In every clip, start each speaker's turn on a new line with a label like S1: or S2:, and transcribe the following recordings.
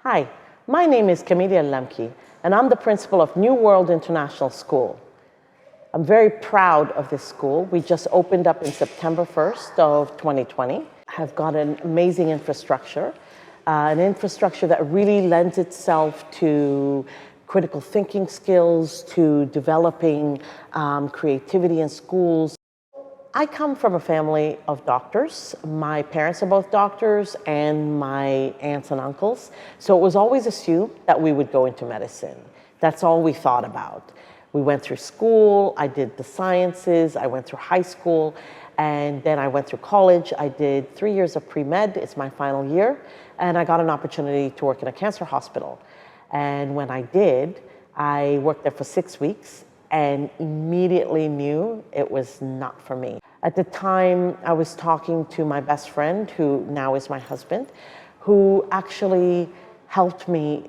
S1: Hi, my name is Kamilya Al Lamki, and I'm the principal of New World International School. I'm very proud of this school. We just opened up in September 1st of 2020. Have got an amazing infrastructure, an infrastructure that really lends itself to critical thinking skills, to developing creativity in schools. I come from a family of doctors. My parents are both doctors and my aunts and uncles. So it was always assumed that we would go into medicine. That's all we thought about. We went through school, I did the sciences, I went through high school, and then I went through college. I did 3 years of pre-med, it's my final year, and I got an opportunity to work in a cancer hospital. And when I did, I worked there for 6 weeks and immediately knew it was not for me. At the time, I was talking to my best friend, who now is my husband, who actually helped me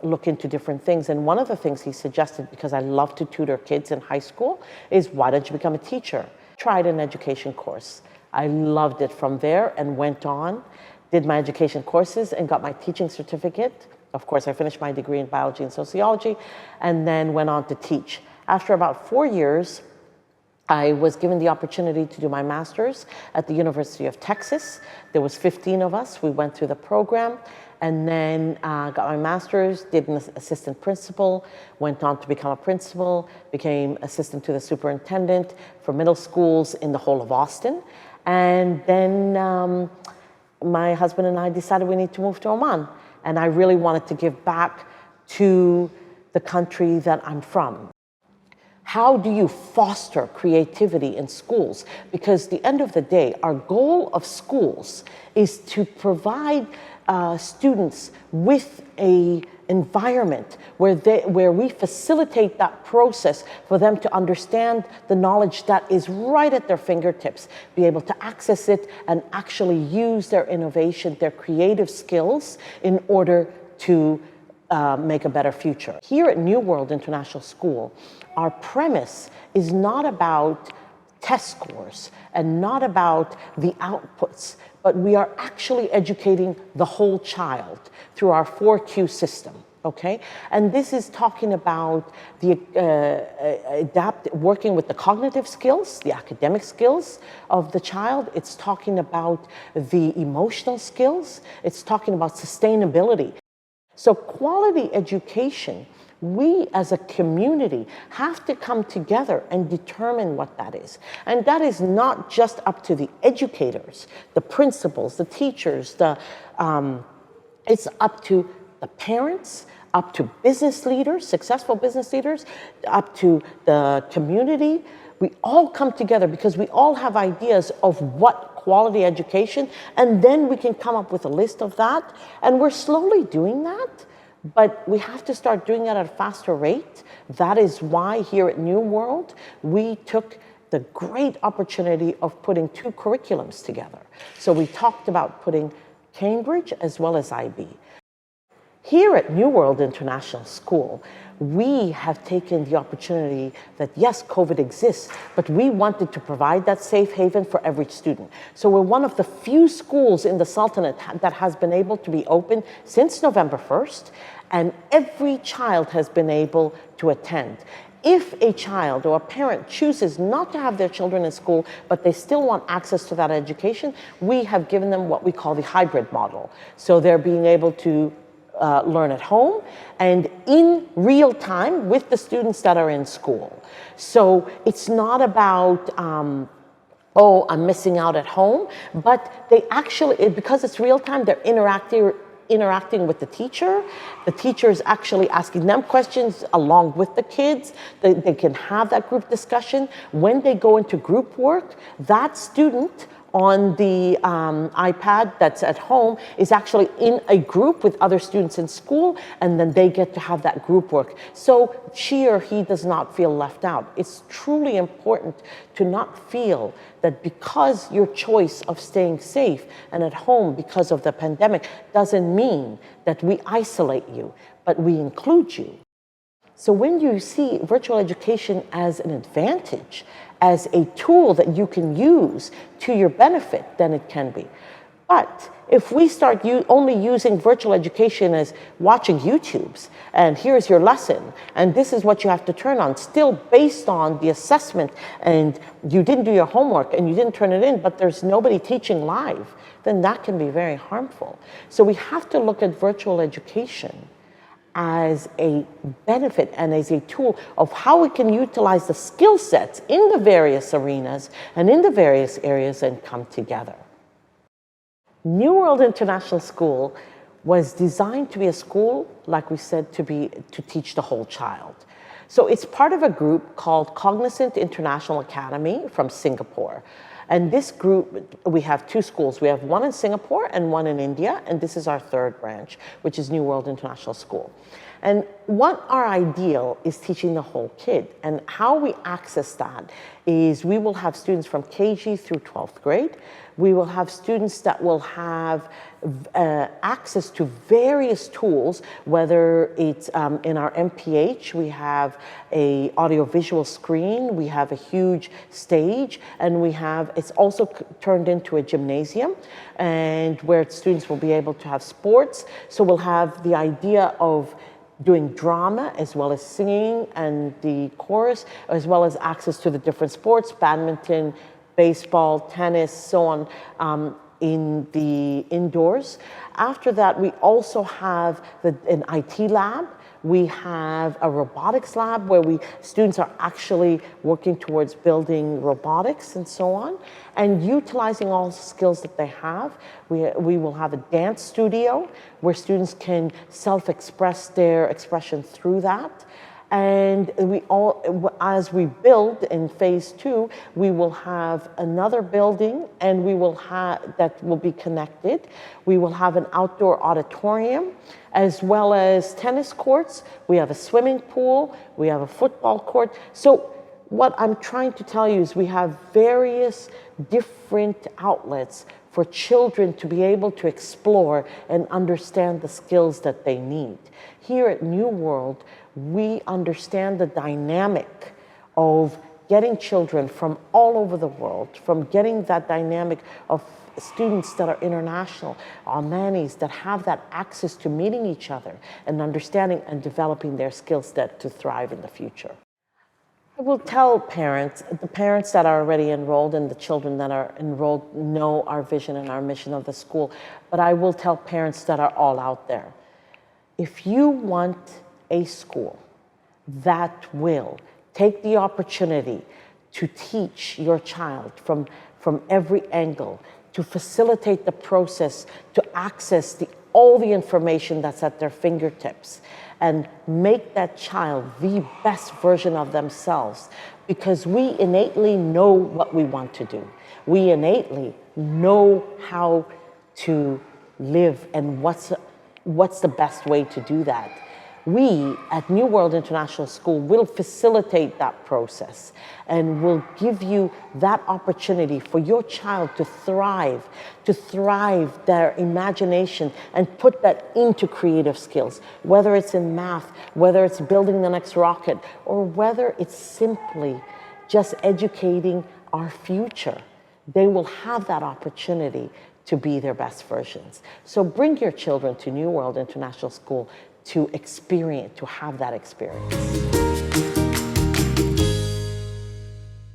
S1: look into different things. And one of the things he suggested, because I love to tutor kids in high school, is why don't you become a teacher? Tried an education course. I loved it from there and went on, did my education courses and got my teaching certificate. Of course, I finished my degree in biology and sociology and then went on to teach. After about 4 years, I was given the opportunity to do my master's at the University of Texas. There was 15 of us. We went through the program and then got my master's, did an assistant principal, went on to become a principal, became assistant to the superintendent for middle schools in the whole of Austin. And then my husband and I decided we need to move to Oman. And I really wanted to give back to the country that I'm from. How do you foster creativity in schools? Because at the end of the day, our goal of schools is to provide students with an environment where we facilitate that process for them to understand the knowledge that is right at their fingertips, be able to access it and actually use their innovation, their creative skills in order to make a better future. Here at New World International School, our premise is not about test scores and not about the outputs, but we are actually educating the whole child through our 4Q system. Okay, and this is talking about the working with the cognitive skills, the academic skills of the child. It's talking about the emotional skills. It's talking about sustainability. So quality education, we as a community have to come together and determine what that is. And that is not just up to the educators, the principals, the teachers, it's up to the parents, up to business leaders, successful business leaders, up to the community. We all come together because we all have ideas of what quality education, and then we can come up with a list of that. And we're slowly doing that, but we have to start doing it at a faster rate. That is why here at New World, we took the great opportunity of putting 2 curriculums together. So we talked about putting Cambridge as well as IB. Here at New World International School, we have taken the opportunity that yes, COVID exists, but we wanted to provide that safe haven for every student. So we're one of the few schools in the Sultanate that has been able to be open since November 1st, and every child has been able to attend. If a child or a parent chooses not to have their children in school, but they still want access to that education, we have given them what we call the hybrid model. So they're being able to learn at home and in real time with the students that are in school. So it's not about, oh, I'm missing out at home, but they actually, because it's real time, they're interacting with the teacher. The teacher is actually asking them questions along with the kids. They can have that group discussion. When they go into group work, that student on the iPad that's at home is actually in a group with other students in school, and then they get to have that group work. So she or he does not feel left out. It's truly important to not feel that because your choice of staying safe and at home because of the pandemic doesn't mean that we isolate you, but we include you. So when you see virtual education as an advantage, as a tool that you can use to your benefit, then it can be. But if we start only using virtual education as watching YouTubes, and here's your lesson, and this is what you have to turn on, still based on the assessment, and you didn't do your homework and you didn't turn it in, but there's nobody teaching live, then that can be very harmful. So we have to look at virtual education as a benefit and as a tool of how we can utilize the skill sets in the various arenas and in the various areas and come together. New World International School was designed to be a school, like we said, to teach the whole child. So it's part of a group called Cognizant International Academy from Singapore. And this group, we have two schools. We have one in Singapore and one in India, and this is our third branch, which is New World International School. And what our ideal is teaching the whole kid, and how we access that is we will have students from KG through 12th grade. We will have students that will have access to various tools, whether it's in our MPH, we have a audiovisual screen, we have a huge stage, and it's also turned into a gymnasium, and where students will be able to have sports. So we'll have the idea of doing drama as well as singing and the chorus, as well as access to the different sports, badminton, baseball, tennis, so on, in the indoors. After that, we also have an IT lab. We have a robotics lab where students are actually working towards building robotics and so on, and utilizing all the skills that they have. We will have a dance studio where students can self-express their expression through that. And as we build in phase 2, we will have another building, and that will be connected. We will have an outdoor auditorium, as well as tennis courts. We have a swimming pool. We have a football court. So what I'm trying to tell you is we have various different outlets for children to be able to explore and understand the skills that they need. Here at New World, we understand the dynamic of getting children from all over the world, from getting that dynamic of students that are international, Almanis, that have that access to meeting each other and understanding and developing their skill set to thrive in the future. I will tell parents, the parents that are already enrolled and the children that are enrolled know our vision and our mission of the school, but I will tell parents that are all out there, if you want a school that will take the opportunity to teach your child from every angle, to facilitate the process, to access all the information that's at their fingertips, and make that child the best version of themselves, because we innately know what we want to do. We innately know how to live and what's the best way to do that. We at New World International School will facilitate that process and will give you that opportunity for your child to thrive their imagination and put that into creative skills, whether it's in math, whether it's building the next rocket, or whether it's simply just educating our future. They will have that opportunity to be their best versions. So bring your children to New World International School to have that experience.